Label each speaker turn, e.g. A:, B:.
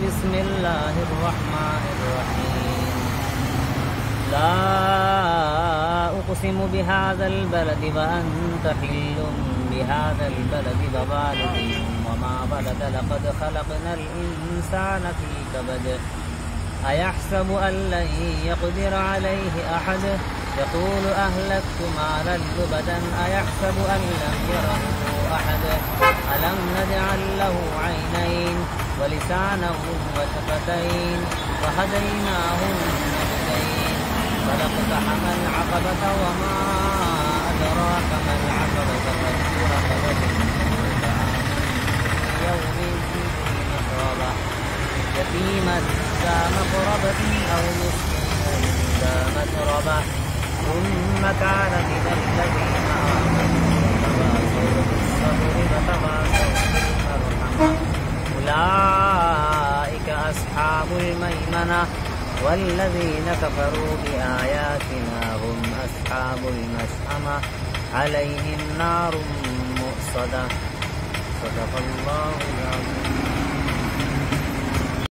A: بسم الله الرحمن الرحيم لا أقسم بهذا البلد وأنت حل بهذا البلد ووالد وما ولد لقد خلقنا الإنسان في كبد أيحسب أن لن يقدر عليه أحد يقول أهلكت مالا لبدا أيحسب أن لم يره أحد ألم نجعل له عينين ولسانا وشفتين وهديناه النجدين فلاقتحم العقبة وما أدراك ما العقبة فك رقبة يوم مسغبة يتيما ذا مقربة أو مسكينا ذا متربة ثم كان من الذين آمنوا وتواصوا بالصبر وتواصوا بالمرحمة أولئك أصحاب الميمنة والذين كفروا بآياتنا هم أصحاب المشأمة عليهم نار مؤصدة صدق الله العظيم.